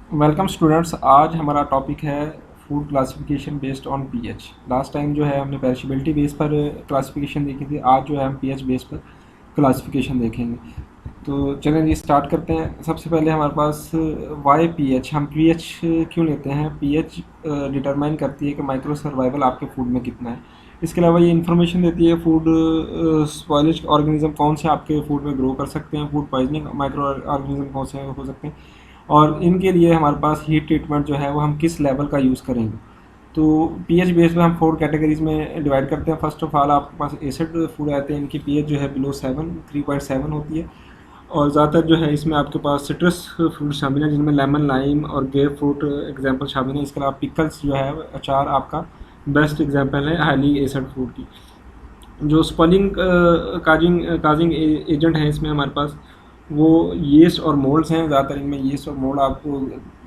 Welcome students. आज हमारा topic है food classification based on pH. Last time जो है हमने पेरिशेबिलिटी बेस पर क्लासिफिकेशन देखी थी। आज जो है हम पीएच बेस पर क्लासिफिकेशन देखेंगे। तो चलें जी स्टार्ट करते हैं। सबसे पहले हमारे पास वाई पीएच, हम पीएच क्यों लेते हैं। पीएच डिटरमाइन करती है कि माइक्रो सर्वाइवल आपके फूड में कितना है। इसके अलावा ये इन्फॉर्मेशन देती है फूड स्पॉइलेज ऑर्गेनिज्म कौन से आपके फूड में ग्रो कर सकते हैं, फूड पॉइजनिंग माइक्रो ऑर्गेनिज्म कौन से हो सकते हैं, और इनके लिए हमारे पास हीट ट्रीटमेंट जो है वो हम किस लेवल का यूज़ करेंगे। तो पीएच बेस में हम 4 कैटेगरीज में डिवाइड करते हैं। फर्स्ट ऑफ ऑल आपके पास एसिड फूड आते हैं, इनकी पीएच जो है बिलो 3.7 होती है। और ज़्यादातर जो है इसमें आपके पास सिट्रस फ्रूट शामिल है, जिनमें लेमन, लाइम और ग्रेप फ्रूट एग्जाम्पल शामिल है। इसके अलावा पिकल्स जो है अचार आपका बेस्ट एग्जाम्पल है हाईली एसिड फूड की। जो स्पलिंग काजिंग एजेंट हैं इसमें हमारे पास वो यीस्ट और मोल्ड्स हैं। ज़्यादातर इनमें यीस्ट और मोल्ड आपको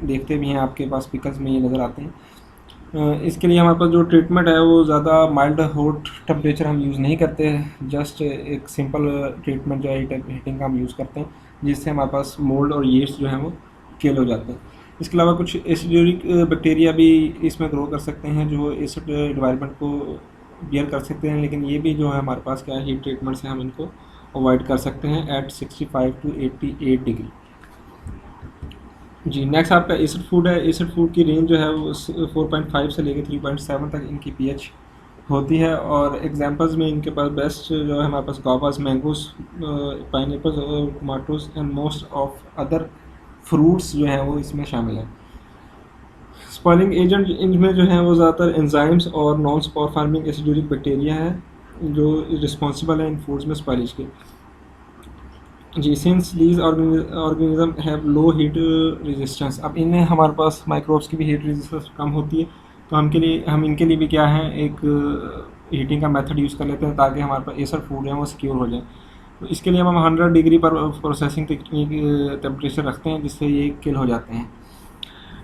देखते भी हैं, आपके पास पिकल्स में ये नज़र आते हैं। इसके लिए हमारे पास जो ट्रीटमेंट है वो ज़्यादा माइल्ड हॉट टेम्परेचर हम यूज़ नहीं करते, जस्ट एक सिंपल ट्रीटमेंट जो है हीटिंग का हम यूज़ करते हैं, जिससे हमारे पास मोल्ड और यीस्ट जो है वो किल हो जाते हैं। इसके अलावा कुछ एसिडिक बैक्टीरिया भी इसमें ग्रो कर सकते हैं जो एसिड एनवायरनमेंट को बियर कर सकते हैं, लेकिन ये भी जो है हमारे पास क्या है, हीट ट्रीटमेंट से हम इनको अवॉइड कर सकते हैं एट 65 to 88 डिग्री। जी नेक्स्ट आपका एसिड फूड है। एसिड फूड की रेंज जो है वो 4.5 से लेकर 3.7 तक इनकी पीएच होती है। और एग्जांपल्स में इनके पास बेस्ट जो है हमारे पास गोवास, मैंगोस, पाइनएप्पल्स और tomatoes and most of other fruits जो हैं वो इसमें शामिल हैं। स्पॉइलिंग एजेंट इनमें जो है वो ज़्यादातर एंजाइम्स और non spore forming aciduric bacteria हैं जो रिस्पॉन्सिबल हैं इन फूड्स में स्पॉइलेज के। जी since these organism have low heat resistance, अब इनमें हमारे पास माइक्रोब्स की भी हीट रेजिस्टेंस कम होती है, तो हम इनके लिए भी क्या है एक हीटिंग का मेथड यूज़ कर लेते हैं ताकि हमारे पास एसर फूड है वो सिक्योर हो जाए। तो इसके लिए हम 100 डिग्री पर प्रोसेसिंग टेक्निक टेम्परेचर रखते हैं, जिससे ये किल हो जाते हैं।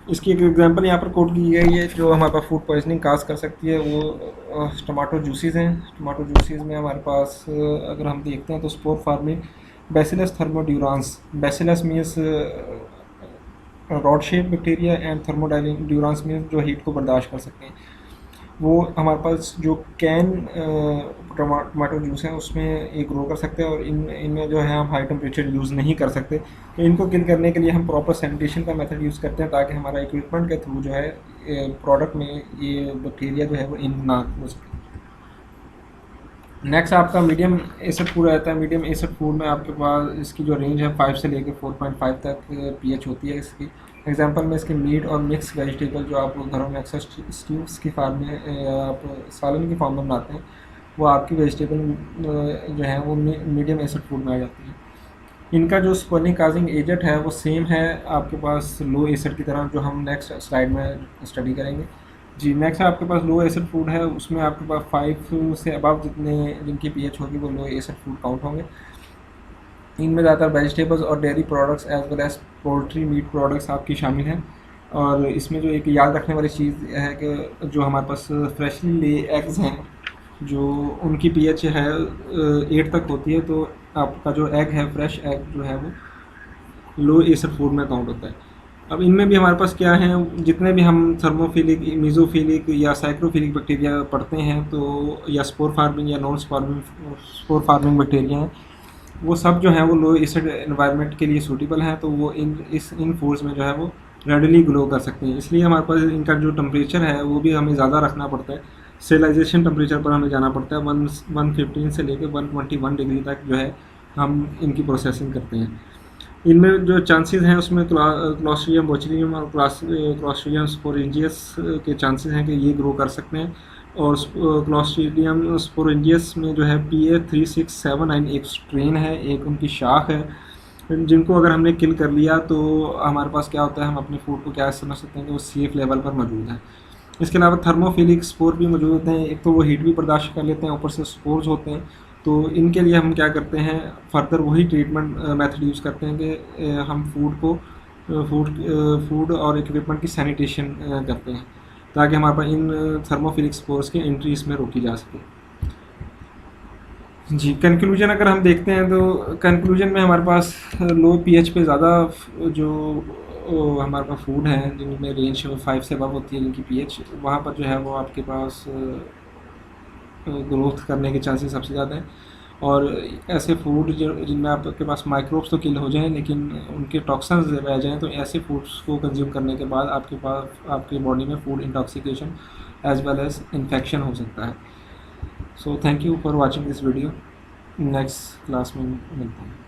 इसकी एक एग्जांपल यहाँ पर कोट की गई है जो हमारे पास फूड पॉइजनिंग काज कर सकती है, वो टमाटो जूसेस हैं। टमाटो जूसेस में हमारे पास अगर हम देखते हैं तो spore forming bacillus thermodurans, bacillus means rod shape bacteria and thermodurans means जो हीट को बर्दाश्त कर सकते हैं। वो हमारे पास जो कैन टमाटो जूस है उसमें ये ग्रो कर सकते हैं, और इनमें जो है हम हाई टेम्परेचर यूज़ नहीं कर सकते। तो इनको किल करने के लिए हम प्रॉपर सैनिटेशन का मेथड यूज़ करते हैं ताकि हमारा इक्विपमेंट के थ्रू जो है प्रोडक्ट में ये बैक्टीरिया जो है वो इन ना हो सके। नेक्स्ट आपका मीडियम एसिड फूड रहता है। मीडियम एसिड फूड में आपके पास इसकी जो रेंज है 5 से लेकर 4.5 तक पीएच होती है इसकी। एग्जांपल में इसके मीट और मिक्स वेजिटेबल जो आप घरों में अक्सर स्टीव्स की फार्म में या आप सालन की फॉर्म में बनाते हैं, वो आपकी वेजिटेबल जो है वो मीडियम एसिड फूड में आ जाती है। इनका जो स्पॉइलिंग काजिंग एजेंट है वो सेम है आपके पास लो एसिड की तरह, जो हम नेक्स्ट स्लाइड में स्टडी करेंगे। जी नेक्स्ट आपके पास लो एसिड फूड है, उसमें आपके पास 5 से अबव जितने जिनकी पीएच होगी वो लो एसिड फूड काउंट होंगे। इनमें ज़्यादातर वेजिटेबल्स और dairy products as well as poultry meat products आपकी शामिल हैं। और इसमें जो एक याद रखने वाली चीज़ है कि जो हमारे पास फ्रेशली ले एग्स हैं जो उनकी पीएच है 8 तक होती है, तो आपका जो एग है फ्रेश एग जो है वो लो एसिड फूड में काउंट होता है। अब इनमें भी हमारे पास क्या है, जितने भी हम थर्मोफिलिक, मीज़ोफिलिक या साइक्रोफिलिक बैक्टीरिया पढ़ते हैं तो या स्पोर फार्मिंग या नॉन स्पोर फार्मिंग बैक्टीरिया हैं, वो सब जो है वो लो एसिड एनवायरनमेंट के लिए सूटेबल हैं, तो वो इन फूड्स में जो है वो रेडली ग्रो कर सकते हैं। इसलिए हमारे पास इनका जो टेम्परेचर है वो भी हमें ज़्यादा रखना पड़ता है। स्टेरिलाइजेशन टेम्परेचर पर हमें जाना पड़ता है 115 से लेकर 121 डिग्री तक जो है हम इनकी प्रोसेसिंग करते हैं। इनमें जो चांसेस हैं उसमें क्लॉस्ट्रिडियम बोचुलियम और क्लॉस्ट्रिडियम स्पोरेंजियस के चांसेस हैं कि ये ग्रो कर सकते हैं। और क्लॉस्ट्रिडियम स्पोरेंजियस में जो है PA3679 एक स्ट्रेन है, एक उनकी शाख है, जिनको अगर हमने किल कर लिया तो हमारे पास क्या होता है, हम अपने फूड को क्या समझ सकते हैं कि वो सेफ लेवल पर मौजूद है। इसके अलावा थर्मोफिलिक स्पोर भी मौजूद होते हैं, एक तो वो हीट भी बर्दाश्त कर लेते हैं, ऊपर से स्पोर्स होते हैं। तो इनके लिए हम क्या करते हैं, फर्दर वही ट्रीटमेंट मेथड यूज़ करते हैं कि हम फूड और इक्विपमेंट की सैनिटेशन करते हैं ताकि हमारे पास इन थर्मोफिलिक स्पोर्स की एंट्री इसमें रोकी जा सके। जी कंक्लूजन अगर हम देखते हैं तो कंक्लूजन में हमारे पास लो पीएच पे ज़्यादा जो हमारे पास फूड हैं जिनमें रेंज 5 से अबव होती है जिनकी पीएच, वहाँ पर जो है वो आपके पास ग्रोथ करने के चांसेस सबसे ज़्यादा हैं। और ऐसे फूड जो जिनमें आपके पास माइक्रोब्स तो किल हो जाएं लेकिन उनके टॉक्सिन्स रह जाएं, तो ऐसे फूड्स को कंज्यूम करने के बाद आपके पास आपकी बॉडी में food intoxication as well as infection हो सकता है। So thank you for watching this video. Next class में मिलते हैं।